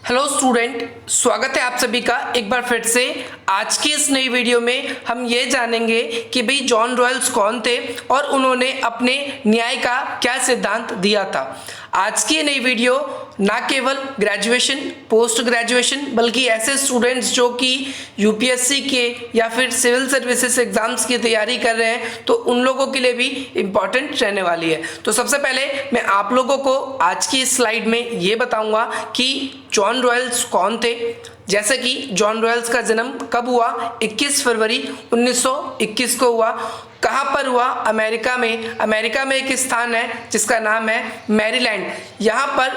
Hello student, स्वागत है आप सभी का एक बार फिर से। आज की इस नई वीडियो में हम ये जानेंगे कि भाई जॉन रॉयल्स कौन थे और उन्होंने अपने न्याय का क्या सिद्धांत दिया था। आज की नई वीडियो ना केवल ग्रेजुएशन, पोस्ट ग्रेजुएशन बल्कि ऐसे स्टूडेंट्स जो कि यूपीएससी के या फिर सिविल सर्विसेज एग्जाम्स की तैयारी कर रहे हैं तो उन लोगों के लिए भी इम्पॉर्टेंट रहने वाली है। तो सबसे पहले मैं आप लोगों को आज की इस स्लाइड में ये बताऊंगा कि जॉन रॉयल्स कौन थे। जैसे कि जॉन रॉयल्स का जन्म कब हुआ? 21 फरवरी 1921 को हुआ। कहाँ पर हुआ? अमेरिका में। अमेरिका में एक स्थान है जिसका नाम है मैरीलैंड। यहाँ पर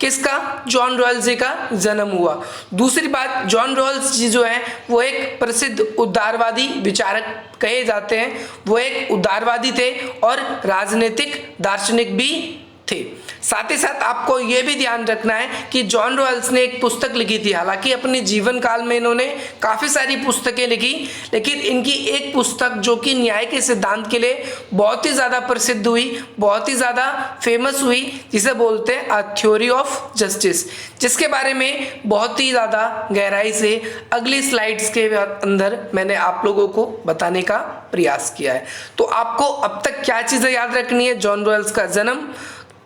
किसका? जॉन रॉयल्स जी का जन्म हुआ। दूसरी बात, जॉन रॉयल्स जी जो है वो एक प्रसिद्ध उदारवादी विचारक कहे जाते हैं। वो एक उदारवादी थे और राजनीतिक दार्शनिक भी थे। साथ ही साथ आपको यह भी ध्यान रखना है कि जॉन रॉयल्स ने एक पुस्तक लिखी थी। हालांकि अपने जीवन काल में इन्होंने काफ़ी सारी पुस्तकें लिखी, लेकिन इनकी एक पुस्तक जो कि न्याय के सिद्धांत के लिए बहुत ही ज़्यादा प्रसिद्ध हुई, बहुत ही ज़्यादा फेमस हुई, जिसे बोलते हैं अ थ्योरी ऑफ जस्टिस, जिसके बारे में बहुत ही ज़्यादा गहराई से अगली स्लाइड्स के अंदर मैंने आप लोगों को बताने का प्रयास किया है। तो आपको अब तक क्या चीज़ें याद रखनी है? जॉन रॉयल्स का जन्म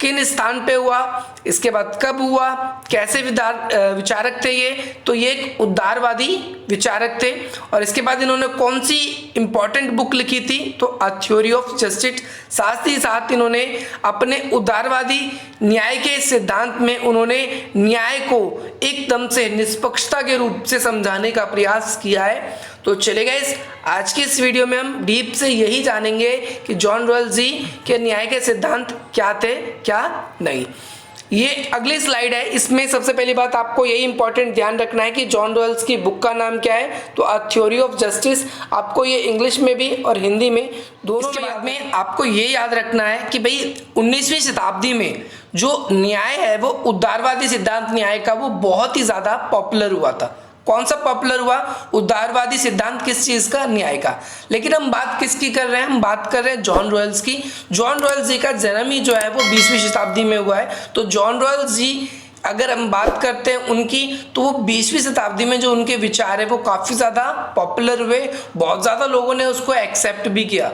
किन स्थान पे हुआ, इसके बाद कब हुआ, कैसे विचारक थे ये, तो ये एक उदारवादी विचारक थे। और इसके बाद इन्होंने कौन सी इंपॉर्टेंट बुक लिखी थी? तो अ थ्योरी ऑफ जस्टिस। साथ ही साथ इन्होंने अपने उदारवादी न्याय के सिद्धांत में उन्होंने न्याय को एकदम से निष्पक्षता के रूप से समझाने का प्रयास किया है। तो चले गाइस, आज की इस वीडियो में हम डीप से यही जानेंगे कि जॉन रॉयल्स जी के न्याय के सिद्धांत क्या थे, क्या नहीं। ये अगली स्लाइड है, इसमें सबसे पहली बात आपको यही इंपॉर्टेंट ध्यान रखना है कि जॉन रॉयल्स की बुक का नाम क्या है? तो अ थ्योरी ऑफ जस्टिस। आपको ये इंग्लिश में भी और हिंदी में दोनों के बाद में आपको ये याद रखना है कि भाई 19वीं शताब्दी में जो न्याय है वो उदारवादी सिद्धांत न्याय का वो बहुत ही ज़्यादा पॉपुलर हुआ था। कौन सा पॉपुलर हुआ? उदारवादी सिद्धांत किस चीज का? न्याय का। लेकिन हम बात किसकी कर रहे हैं? हम बात कर रहे हैं जॉन रॉयल्स की। जॉन रॉयल्स जी का जन्म ही जो है वो 20वीं शताब्दी में हुआ है। तो जॉन रॉयल्स जी अगर हम बात करते हैं उनकी, तो वो 20वीं शताब्दी में जो उनके विचार है वो काफ़ी ज़्यादा पॉपुलर हुए, बहुत ज़्यादा लोगों ने उसको एक्सेप्ट भी किया।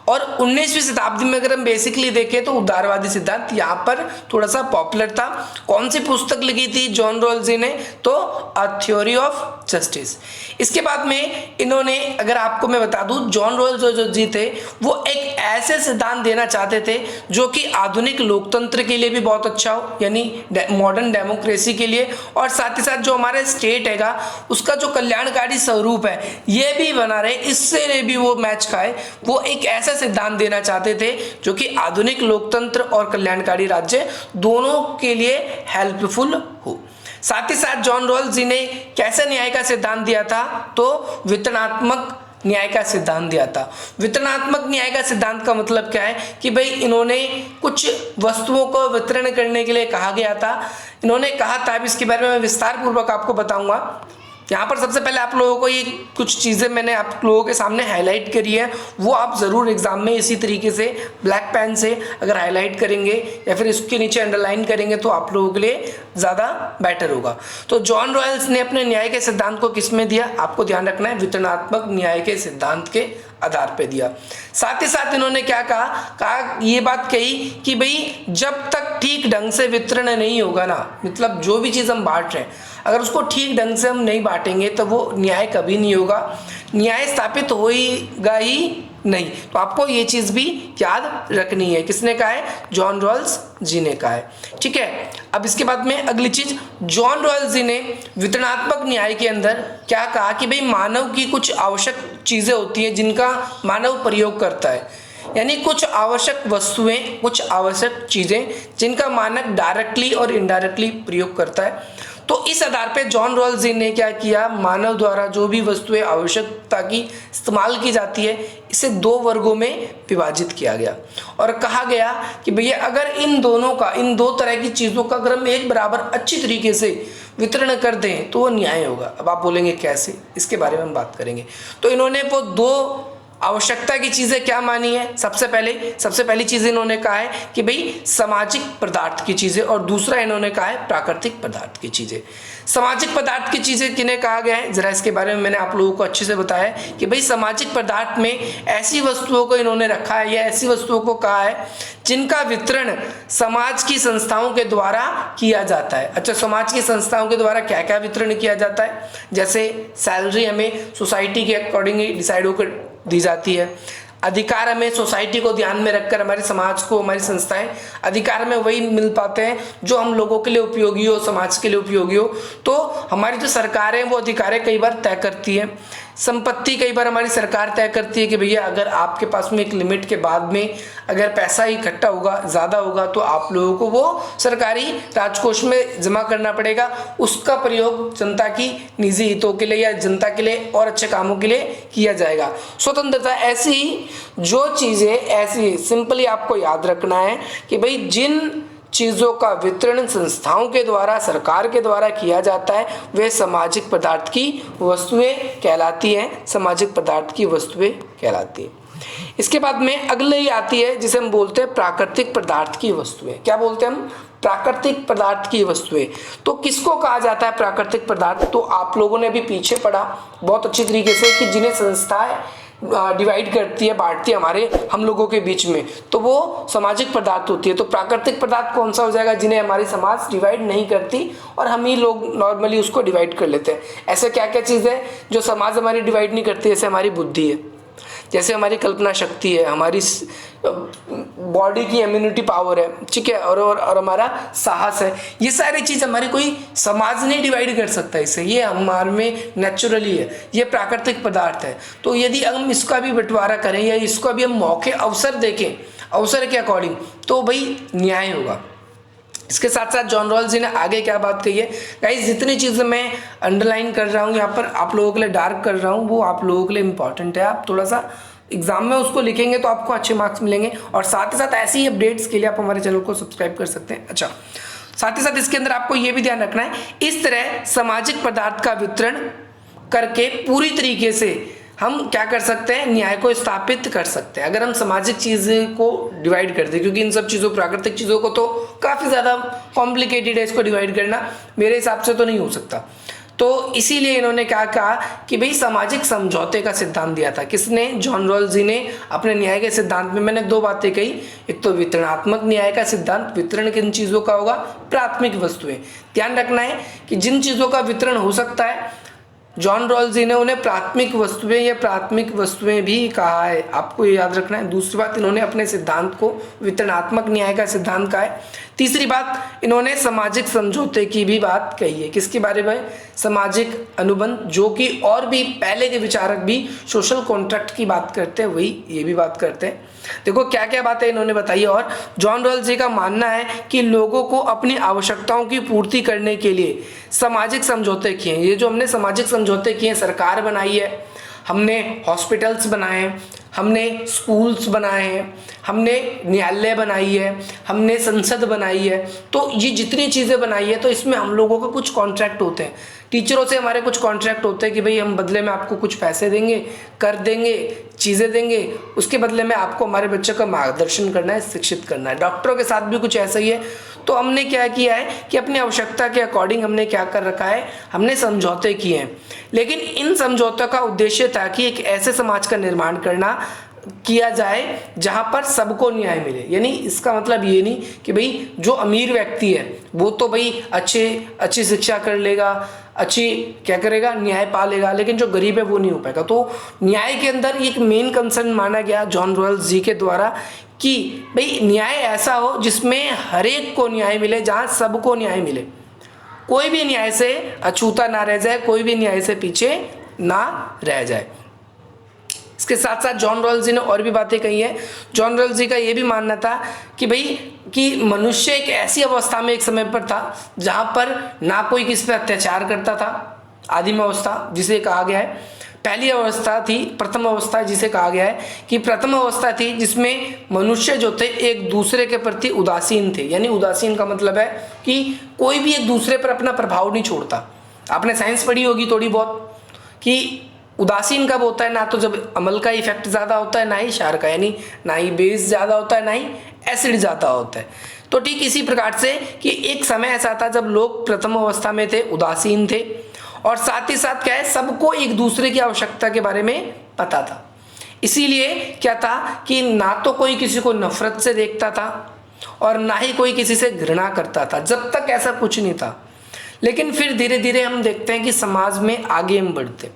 और 19वीं शताब्दी में अगर हम बेसिकली देखें तो उदारवादी सिद्धांत यहाँ पर थोड़ा सा पॉपुलर था। कौन सी पुस्तक लिखी थी जॉन रॉयल्स जी ने? तो अ थ्योरी ऑफ जस्टिस। इसके बाद में इन्होंने, अगर आपको मैं बता दूं, जॉन रॉयल्स जो जी थे वो एक ऐसे सिद्धांत देना चाहते थे जो कि आधुनिक लोकतंत्र के लिए भी बहुत अच्छा हो, यानी मॉडर्न डेमोक्रेसी के लिए, और साथ ही साथ जो हमारे स्टेट हैगा उसका जो कल्याणकारी स्वरूप है ये भी बना रहे, इससे भी वो मैच खाए। वो एक ऐसा सिद्धांत देना चाहते थे जो कि आधुनिक लोकतंत्र और कल्याणकारी राज्य दोनों के लिए हेल्पफुल हो। साथ ही साथ जॉन रॉयल्स जी ने कैसे न्याय का सिद्धांत दिया था? तो वितरणात्मक न्याय का सिद्धांत दिया था। वितरणात्मक न्याय का सिद्धांत का मतलब क्या है कि भाई इन्होंने कुछ वस्तुओं को वितरण करने के लिए कहा गया था। इन्होंने कहा था, अब इसके बारे में मैं विस्तार पूर्वक आपको बताऊंगा। यहाँ पर सबसे पहले आप लोगों को ये कुछ चीज़ें मैंने आप लोगों के सामने हाईलाइट करी है, वो आप ज़रूर एग्जाम में इसी तरीके से ब्लैक पेन से अगर हाईलाइट करेंगे या फिर इसके नीचे अंडरलाइन करेंगे तो आप लोगों के लिए ज़्यादा बेटर होगा। तो जॉन रॉयल्स ने अपने न्याय के सिद्धांत को किस में दिया? आपको ध्यान रखना है, वितरणात्मक न्याय के सिद्धांत के आधार पे दिया। साथ ही साथ इन्होंने क्या कहा ये बात कही कि भाई जब तक ठीक ढंग से वितरण नहीं होगा ना, मतलब जो भी चीज़ हम बांट रहे हैं अगर उसको ठीक ढंग से हम नहीं बांटेंगे तो वो न्याय कभी नहीं होगा, न्याय स्थापित होगा ही नहीं। तो आपको ये चीज़ भी याद रखनी है। किसने कहा है? जॉन रॉयल्स जी ने कहा है। ठीक है, अब इसके बाद में अगली चीज, जॉन रॉयल्स जी ने वितरणात्मक न्याय के अंदर क्या कहा कि भाई मानव की कुछ आवश्यक चीज़ें होती हैं जिनका मानव प्रयोग करता है, यानी कुछ आवश्यक वस्तुएं, कुछ आवश्यक चीज़ें जिनका मानव डायरेक्टली और इनडायरेक्टली प्रयोग करता है। तो इस आधार पे जॉन रॉयल्स जी ने क्या किया? मानव द्वारा जो भी वस्तुएं आवश्यकता की इस्तेमाल की जाती है इसे दो वर्गों में विभाजित किया गया और कहा गया कि भैया अगर इन दोनों का, इन दो तरह की चीज़ों का अगर हम एक बराबर अच्छी तरीके से वितरण कर दें तो वो न्याय होगा। अब आप बोलेंगे कैसे? इसके बारे में हम बात करेंगे। तो इन्होंने वो दो आवश्यकता की चीज़ें क्या मानी है? सबसे पहली चीज़ इन्होंने कहा है कि भाई सामाजिक पदार्थ की चीज़ें, और दूसरा इन्होंने कहा है प्राकृतिक पदार्थ की चीज़ें। सामाजिक पदार्थ की चीज़ें किन्हें कहा गया है, ज़रा इसके बारे में मैंने आप लोगों को अच्छे से बताया है कि भाई सामाजिक पदार्थ में ऐसी वस्तुओं को इन्होंने रखा है या ऐसी वस्तुओं को कहा है जिनका वितरण समाज की संस्थाओं के द्वारा किया जाता है। अच्छा, समाज की संस्थाओं के द्वारा क्या क्या वितरण किया जाता है? जैसे सैलरी हमें सोसाइटी के अकॉर्डिंग डिसाइड होकर दी जाती है। अधिकार हमें सोसाइटी को ध्यान में रखकर हमारे समाज को, हमारी संस्थाएं, अधिकार हमें वही मिल पाते हैं जो हम लोगों के लिए उपयोगी हो, समाज के लिए उपयोगी हो। तो हमारी जो सरकार है वो अधिकार कई बार तय करती है। संपत्ति कई बार हमारी सरकार तय करती है कि भैया अगर आपके पास में एक लिमिट के बाद में अगर पैसा इकट्ठा होगा, ज़्यादा होगा, तो आप लोगों को वो सरकारी राजकोष में जमा करना पड़ेगा। उसका प्रयोग जनता की निजी हितों के लिए या जनता के लिए और अच्छे कामों के लिए किया जाएगा। स्वतंत्रता ऐसी जो चीज़ें ऐसी सिंपली आपको याद रखना है कि भाई जिन चीज़ों का वितरण संस्थाओं के द्वारा, सरकार के द्वारा किया जाता है वे सामाजिक पदार्थ की वस्तुएं कहलाती हैं। सामाजिक पदार्थ की वस्तुएं कहलाती हैं। इसके बाद में अगले ही आती है जिसे हम बोलते हैं प्राकृतिक पदार्थ की वस्तुएं। क्या बोलते हैं हम? प्राकृतिक पदार्थ की वस्तुएं। तो किसको कहा जाता है प्राकृतिक पदार्थ? तो आप लोगों ने अभी पीछे पढ़ा बहुत अच्छी तरीके से कि जिन्हें संस्थाएं डिवाइड करती है, बांटती है हम लोगों के बीच में, तो वो सामाजिक पदार्थ होती है। तो प्राकृतिक पदार्थ कौन सा हो जाएगा? जिन्हें हमारी समाज डिवाइड नहीं करती और हम ही लोग नॉर्मली उसको डिवाइड कर लेते हैं। ऐसे क्या क्या चीज़ है जो समाज हमारी डिवाइड नहीं करती? जैसे हमारी बुद्धि है, जैसे हमारी कल्पना शक्ति है, हमारी बॉडी की इम्यूनिटी पावर है, ठीक है, और हमारा साहस है। ये सारी चीज़ हमारी कोई समाज नहीं डिवाइड कर सकता इसे, ये हमारे में नेचुरली है, ये प्राकृतिक पदार्थ है। तो यदि हम इसका भी बंटवारा करें या इसको भी हम मौके अवसर देखें अवसर के अकॉर्डिंग, तो भाई न्याय होगा। इसके साथ साथ जॉन रॉल्स जी ने आगे क्या बात कही है? गाइस, जितनी चीज़ें मैं अंडरलाइन कर रहा हूँ यहाँ पर आप लोगों के लिए, डार्क कर रहा हूँ, वो आप लोगों के लिए इंपॉर्टेंट है। आप थोड़ा सा एग्जाम में उसको लिखेंगे तो आपको अच्छे मार्क्स मिलेंगे। और साथ ही साथ ऐसी ही अपडेट्स के लिए आप हमारे चैनल को सब्सक्राइब कर सकते हैं। अच्छा, साथ ही साथ इसके अंदर आपको ये भी ध्यान रखना है, इस तरह सामाजिक पदार्थ का वितरण करके पूरी तरीके से हम क्या कर सकते हैं? न्याय को स्थापित कर सकते हैं। अगर हम सामाजिक चीज़ें को डिवाइड कर दें, क्योंकि इन सब चीज़ों, प्राकृतिक चीज़ों को तो काफ़ी ज़्यादा कॉम्प्लिकेटेड है, इसको डिवाइड करना मेरे हिसाब से तो नहीं हो सकता। तो इसीलिए इन्होंने क्या कहा कि भाई सामाजिक समझौते का सिद्धांत दिया था। किसने? जॉन रॉल्स जी ने अपने न्याय के सिद्धांत में। मैंने दो बातें कही, एक तो वितरणात्मक न्याय का सिद्धांत, वितरण किन चीज़ों का होगा? प्राथमिक वस्तुएं। ध्यान रखना है कि जिन चीज़ों का वितरण हो सकता है, जॉन रॉल्स जी ने उन्हें प्राथमिक वस्तुएं या प्राथमिक वस्तुएं भी कहा है, आपको ये याद रखना है। दूसरी बात, इन्होंने अपने सिद्धांत को वितरणात्मक न्याय का सिद्धांत कहा है। तीसरी बात, इन्होंने सामाजिक समझौते की भी बात कही है। किसके बारे में? सामाजिक अनुबंध, जो कि और भी पहले के विचारक भी सोशल कॉन्ट्रैक्ट की बात करते हैं, वही ये भी बात करते हैं। देखो क्या क्या बातें इन्होंने बताई। और जॉन रॉल्स जी का मानना है कि लोगों को अपनी आवश्यकताओं की पूर्ति करने के लिए सामाजिक समझौते किए हैं। ये जो हमने सामाजिक समझौते किए हैं, सरकार बनाई है, हमने हॉस्पिटल्स बनाए हैं, हमने स्कूल्स बनाए हैं, हमने न्यायालय बनाई है, हमने संसद बनाई है। तो ये जितनी चीज़ें बनाई है, तो इसमें हम लोगों को कुछ कॉन्ट्रैक्ट होते हैं। टीचरों से हमारे कुछ कॉन्ट्रैक्ट होते हैं कि भाई हम बदले में आपको कुछ पैसे देंगे, कर देंगे, चीज़ें देंगे, उसके बदले में आपको हमारे बच्चों का मार्गदर्शन करना है, शिक्षित करना है। डॉक्टरों के साथ भी कुछ ऐसा ही है। तो हमने क्या किया है कि अपनी आवश्यकता के अकॉर्डिंग हमने क्या कर रखा है? हमने समझौते किए हैं। लेकिन इन समझौतों का उद्देश्य था कि एक ऐसे समाज का निर्माण करना किया जाए जहां पर सबको न्याय मिले। यानी इसका मतलब ये नहीं कि भाई जो अमीर व्यक्ति है वो तो भाई अच्छी शिक्षा कर लेगा, अच्छी क्या करेगा, न्याय पा लेगा, लेकिन जो गरीब है वो नहीं हो पाएगा। तो न्याय के अंदर एक मेन कंसर्न माना गया जॉन रॉल्स जी के द्वारा कि भाई न्याय ऐसा हो जिसमें हर एक को न्याय मिले, जहाँ सबको न्याय मिले, कोई भी न्याय से अछूता ना रह जाए, कोई भी न्याय से पीछे ना रह जाए। इसके साथ साथ जॉन रॉल्स जी ने और भी बातें कही हैं। जॉन रॉल्स जी का ये भी मानना था कि भाई कि मनुष्य एक ऐसी अवस्था में एक समय पर था जहाँ पर ना कोई किसी पर अत्याचार करता था, आदिम अवस्था जिसे कहा गया है। पहली अवस्था थी प्रथम अवस्था, जिसे कहा गया है कि प्रथम अवस्था थी जिसमें मनुष्य जो थे एक दूसरे के प्रति उदासीन थे। यानी उदासीन का मतलब है कि कोई भी एक दूसरे पर अपना प्रभाव नहीं छोड़ता। आपने साइंस पढ़ी होगी थोड़ी बहुत कि उदासीन कब होता है? ना तो जब अमल का इफेक्ट ज़्यादा होता है, ना ही क्षार का, यानी ना ही बेस ज़्यादा होता है, ना ही एसिड ज़्यादा होता है। तो ठीक इसी प्रकार से कि एक समय ऐसा था जब लोग प्रथम अवस्था में थे, उदासीन थे, और साथ ही साथ क्या है, सबको एक दूसरे की आवश्यकता के बारे में पता था। इसीलिए क्या था कि ना तो कोई किसी को नफरत से देखता था और ना ही कोई किसी से घृणा करता था, जब तक ऐसा कुछ नहीं था। लेकिन फिर धीरे धीरे हम देखते हैं कि समाज में आगे हम बढ़ते,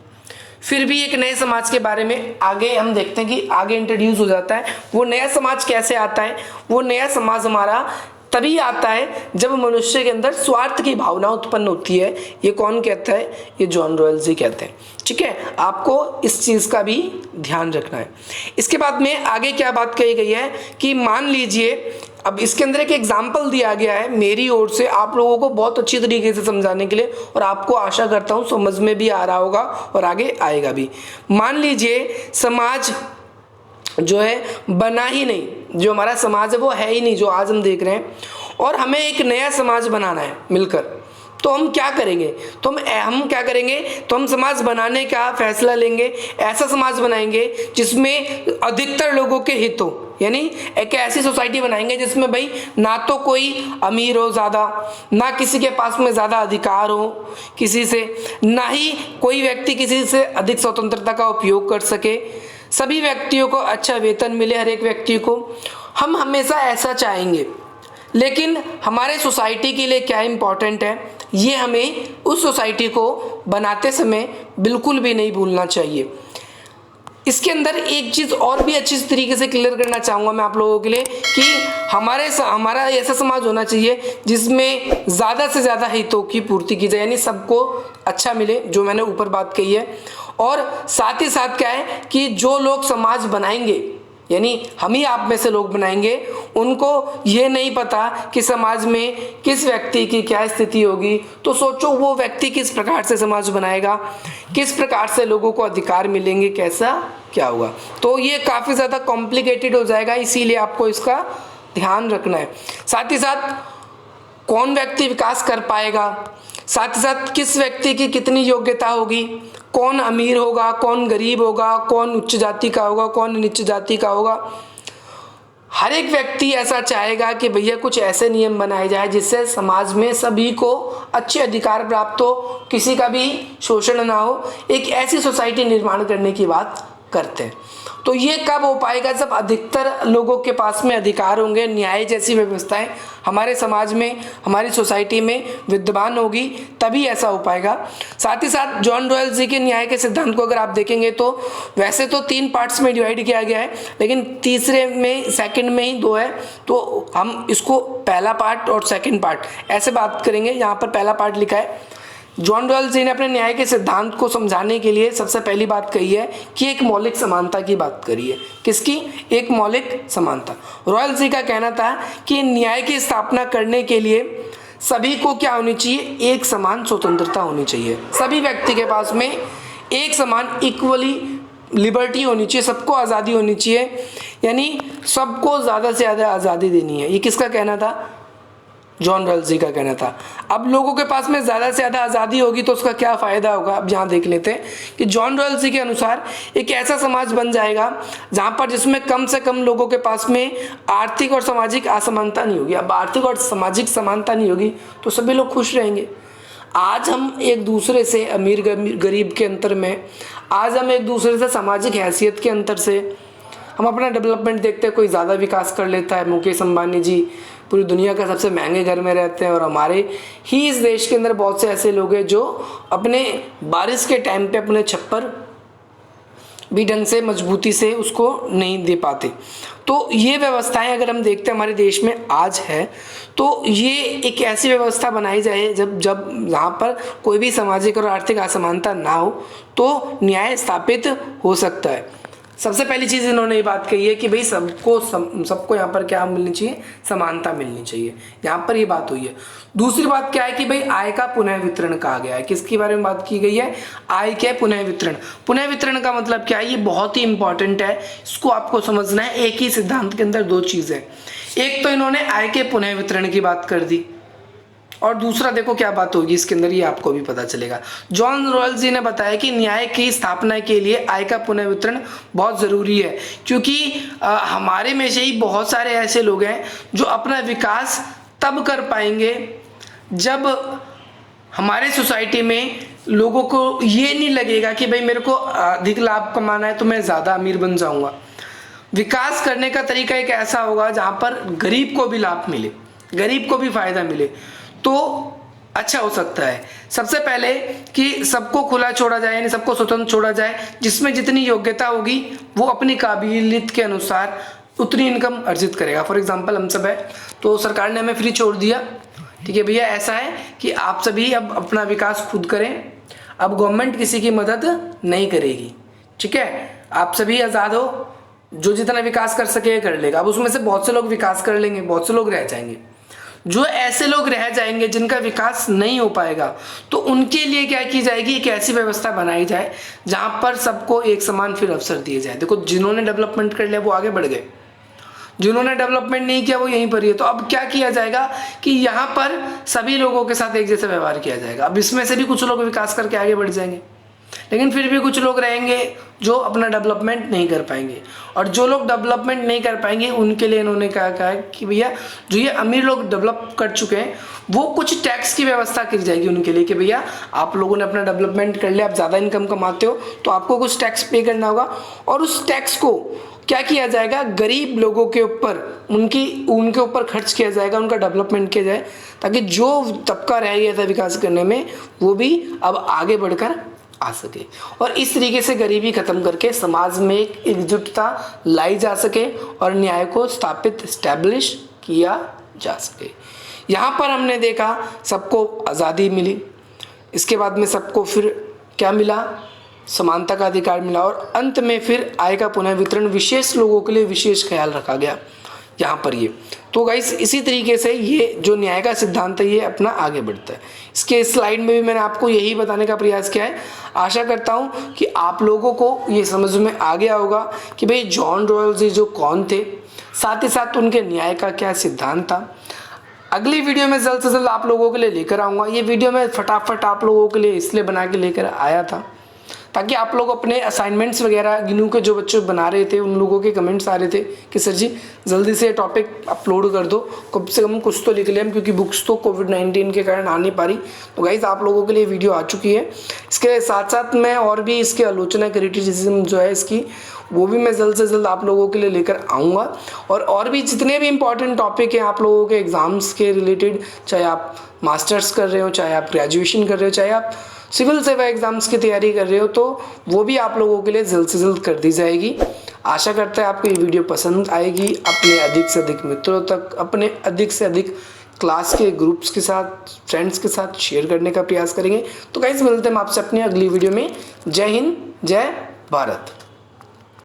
फिर भी एक नए समाज के बारे में आगे हम देखते हैं कि आगे इंट्रोड्यूस हो जाता है। वो नया समाज कैसे आता है? वो नया समाज हमारा तभी आता है जब मनुष्य के अंदर स्वार्थ की भावना उत्पन्न होती है। ये कौन कहता है? ये जॉन रॉयल्स जी कहते हैं। ठीक है, आपको इस चीज़ का भी ध्यान रखना है। इसके बाद में आगे क्या बात कही गई है कि मान लीजिए, अब इसके अंदर एक एग्जाम्पल दिया गया है मेरी ओर से आप लोगों को बहुत अच्छी तरीके से समझाने के लिए, और आपको आशा करता हूँ समझ में भी आ रहा होगा और आगे आएगा भी। मान लीजिए समाज जो है बना ही नहीं, जो हमारा समाज है वो है ही नहीं जो आज हम देख रहे हैं, और हमें एक नया समाज बनाना है मिलकर। तो हम क्या करेंगे? तो हम क्या करेंगे? तो हम समाज बनाने का फैसला लेंगे। ऐसा समाज बनाएंगे जिसमें अधिकतर लोगों के हित हो, यानी एक ऐसी सोसाइटी बनाएंगे जिसमें भाई ना तो कोई अमीर हो ज़्यादा, ना किसी के पास में ज़्यादा अधिकार हो किसी से, ना ही कोई व्यक्ति किसी से अधिक स्वतंत्रता का उपयोग कर सके, सभी व्यक्तियों को अच्छा वेतन मिले, हर एक व्यक्ति को। हम हमेशा ऐसा चाहेंगे। लेकिन हमारे सोसाइटी के लिए क्या इम्पोर्टेंट है, ये हमें उस सोसाइटी को बनाते समय बिल्कुल भी नहीं भूलना चाहिए। इसके अंदर एक चीज़ और भी अच्छी तरीके से क्लियर करना चाहूँगा मैं आप लोगों के लिए कि हमारा ऐसा समाज होना चाहिए जिसमें ज़्यादा से ज़्यादा हितों की पूर्ति की जाए, यानी सबको अच्छा मिले, जो मैंने ऊपर बात कही है। और साथ ही साथ क्या है कि जो लोग समाज बनाएंगे, यानी हम ही आप में से लोग बनाएंगे, उनको ये नहीं पता कि समाज में किस व्यक्ति की क्या स्थिति होगी। तो सोचो वो व्यक्ति किस प्रकार से समाज बनाएगा, किस प्रकार से लोगों को अधिकार मिलेंगे, कैसा क्या होगा। तो ये काफ़ी ज़्यादा कॉम्प्लिकेटेड हो जाएगा, इसीलिए आपको इसका ध्यान रखना है। साथ ही साथ कौन व्यक्ति विकास कर पाएगा, साथ ही साथ किस व्यक्ति की कितनी योग्यता होगी, कौन अमीर होगा, कौन गरीब होगा, कौन उच्च जाति का होगा, कौन नीच जाति का होगा। हर एक व्यक्ति ऐसा चाहेगा कि भैया कुछ ऐसे नियम बनाए जाए जिससे समाज में सभी को अच्छे अधिकार प्राप्त हो, किसी का भी शोषण ना हो। एक ऐसी सोसाइटी निर्माण करने की बात करते हैं। तो ये कब हो पाएगा? जब अधिकतर लोगों के पास में अधिकार होंगे, न्याय जैसी व्यवस्थाएं हमारे समाज में, हमारी सोसाइटी में विद्यमान होगी, तभी ऐसा हो पाएगा। साथ ही साथ जॉन रॉयल्स जी के न्याय के सिद्धांत को अगर आप देखेंगे तो वैसे तो 3 पार्ट्स में डिवाइड किया गया है, लेकिन तीसरे में सेकंड में ही 2 है, तो हम इसको पहला पार्ट और सेकंड पार्ट ऐसे बात करेंगे। यहाँ पर पहला पार्ट लिखा है। जॉन रॉयल्स जी ने अपने न्याय के सिद्धांत को समझाने के लिए सबसे पहली बात कही है कि एक मौलिक समानता की बात करी है। किसकी? एक मौलिक समानता। रॉयल्स जी का कहना था कि न्याय की स्थापना करने के लिए सभी को क्या होनी चाहिए? एक समान स्वतंत्रता होनी चाहिए। सभी व्यक्ति के पास में एक समान इक्वली लिबर्टी होनी चाहिए, सबको आज़ादी होनी चाहिए, यानी सबको ज़्यादा से ज़्यादा आज़ादी देनी है। ये किसका कहना था? जॉन रॉयल्स जी का कहना था। अब लोगों के पास में ज़्यादा से ज़्यादा आज़ादी होगी तो उसका क्या फ़ायदा होगा? अब यहाँ देख लेते हैं कि जॉन रॉयल्स जी के अनुसार एक ऐसा समाज बन जाएगा जहाँ पर जिसमें कम से कम लोगों के पास में आर्थिक और सामाजिक असमानता नहीं होगी। अब आर्थिक और सामाजिक समानता नहीं होगी तो सभी लोग खुश रहेंगे। आज हम एक दूसरे से अमीर गरीब के अंतर में, आज हम एक दूसरे से सामाजिक हैसियत के अंतर से हम अपना डेवलपमेंट देखते हैं। कोई ज़्यादा विकास कर लेता है, मुकेश अंबानी जी पूरी दुनिया का सबसे महंगे घर में रहते हैं, और हमारे ही इस देश के अंदर बहुत से ऐसे लोग हैं जो अपने बारिश के टाइम पे अपने छप्पर भी ढंग से मजबूती से उसको नहीं दे पाते। तो ये व्यवस्थाएं अगर हम देखते हैं हमारे देश में आज है, तो ये एक ऐसी व्यवस्था बनाई जाए जब जहाँ पर कोई भी सामाजिक और आर्थिक असमानता ना हो तो न्याय स्थापित हो सकता है। सबसे पहली चीज़ इन्होंने ये बात कही है कि भाई सबको यहाँ पर क्या मिलनी चाहिए? समानता मिलनी चाहिए। यहाँ पर ये बात हुई है। दूसरी बात क्या है कि भाई आय का पुनः वितरण कहा गया है। किसके बारे में बात की गई है? आय के पुनः वितरण। पुनः वितरण का मतलब क्या है? ये बहुत ही इंपॉर्टेंट है, इसको आपको समझना है। एक ही सिद्धांत के अंदर 2 चीज़ें। एक तो इन्होंने आय के पुनः वितरण की बात कर दी, और दूसरा देखो क्या बात होगी इसके अंदर, ये आपको भी पता चलेगा। जॉन रॉयल्स जी ने बताया कि न्याय की स्थापना के लिए आय का पुनर्वितरण बहुत ज़रूरी है, क्योंकि हमारे में से ही बहुत सारे ऐसे लोग हैं जो अपना विकास तब कर पाएंगे जब हमारे सोसाइटी में लोगों को ये नहीं लगेगा कि भाई मेरे को अधिक लाभ कमाना है तो मैं ज़्यादा अमीर बन जाऊंगा। विकास करने का तरीका एक ऐसा होगा जहाँ पर गरीब को भी लाभ मिले, गरीब को भी फायदा मिले, तो अच्छा हो सकता है। सबसे पहले कि सबको खुला छोड़ा जाए, यानी सबको स्वतंत्र छोड़ा जाए, जिसमें जितनी योग्यता होगी वो अपनी काबिलियत के अनुसार उतनी इनकम अर्जित करेगा। फॉर एग्जांपल हम सब है तो सरकार ने हमें फ्री छोड़ दिया, ठीक है भैया, ऐसा है कि आप सभी अब अपना विकास खुद करें, अब गवर्नमेंट किसी की मदद नहीं करेगी, ठीक है, आप सभी आज़ाद हो, जो जितना विकास कर सके कर लेगा। अब उसमें से बहुत से लोग विकास कर लेंगे, बहुत से लोग रह जाएंगे। जो ऐसे लोग रह जाएंगे जिनका विकास नहीं हो पाएगा, तो उनके लिए क्या की जाएगी, एक ऐसी व्यवस्था बनाई जाए जहां पर सबको एक समान फिर अवसर दिए जाए। देखो जिन्होंने डेवलपमेंट कर लिया वो आगे बढ़ गए, जिन्होंने डेवलपमेंट नहीं किया वो यहीं पर ही है। तो अब क्या किया जाएगा कि यहाँ पर सभी लोगों के साथ एक जैसा व्यवहार किया जाएगा। अब इसमें से भी कुछ लोग विकास करके आगे बढ़ जाएंगे, लेकिन फिर भी कुछ लोग रहेंगे जो अपना डेवलपमेंट नहीं कर पाएंगे, और जो लोग डेवलपमेंट नहीं कर पाएंगे उनके लिए इन्होंने कहा कि भैया जो ये अमीर लोग डेवलप कर चुके हैं वो कुछ टैक्स की व्यवस्था की जाएगी उनके लिए, कि भैया आप लोगों ने अपना डेवलपमेंट कर लिया, आप ज़्यादा इनकम कमाते हो तो आपको कुछ टैक्स पे करना होगा, और उस टैक्स को क्या किया जाएगा, गरीब लोगों के ऊपर उनके ऊपर खर्च किया जाएगा, उनका डेवलपमेंट किया जाए, ताकि जो तबका रह गया था विकास करने में वो भी अब आगे बढ़कर आ सके, और इस तरीके से गरीबी खत्म करके समाज में एक एकजुटता लाई जा सके और न्याय को स्टैब्लिश किया जा सके। यहाँ पर हमने देखा सबको आज़ादी मिली, इसके बाद में सबको फिर क्या मिला, समानता का अधिकार मिला, और अंत में फिर आय का पुनर्वितरण विशेष लोगों के लिए विशेष ख्याल रखा गया यहाँ पर ये। तो गाइस इसी तरीके से ये जो न्याय का सिद्धांत है ये अपना आगे बढ़ता है। इसके स्लाइड में भी मैंने आपको यही बताने का प्रयास किया है। आशा करता हूँ कि आप लोगों को ये समझ में आ गया होगा कि भाई जॉन रॉयल्स जो कौन थे, साथ ही साथ उनके न्याय का क्या सिद्धांत था। अगली वीडियो में जल्द से जल्द आप लोगों के लिए लेकर आऊँगा। ये वीडियो मैं फटाफट आप लोगों के लिए इसलिए बना के लेकर आया था ताकि आप लोग अपने असाइनमेंट्स वगैरह गिनू के जो बच्चे बना रहे थे उन लोगों के कमेंट्स आ रहे थे कि सर जी जल्दी से टॉपिक अपलोड कर दो, कम से कम कुछ तो लिख लें, क्योंकि बुक्स तो कोविड-19 के कारण आ नहीं पा रही। तो गाइज आप लोगों के लिए वीडियो आ चुकी है। इसके साथ साथ मैं और भी इसकी आलोचना क्रिटिसिज्म जो है इसकी वो भी मैं जल्द से जल्द आप लोगों के लिए लेकर आऊँगा, और भी जितने भी इंपॉर्टेंट टॉपिक हैं आप लोगों के एग्ज़ाम्स के रिलेटेड, चाहे आप मास्टर्स कर रहे हो, चाहे आप ग्रेजुएशन कर रहे हो, चाहे आप सिविल सेवा एग्ज़ाम्स की तैयारी कर रहे हो, तो वो भी आप लोगों के लिए जल्द से जल्द कर दी जाएगी। आशा करता है आपको ये वीडियो पसंद आएगी। अपने अधिक से अधिक मित्रों तक, अपने अधिक से अधिक क्लास के ग्रुप्स के साथ, फ्रेंड्स के साथ शेयर करने का प्रयास करेंगे। तो गाइस मिलते हैं आपसे अपनी अगली वीडियो में। जय हिंद, जय भारत।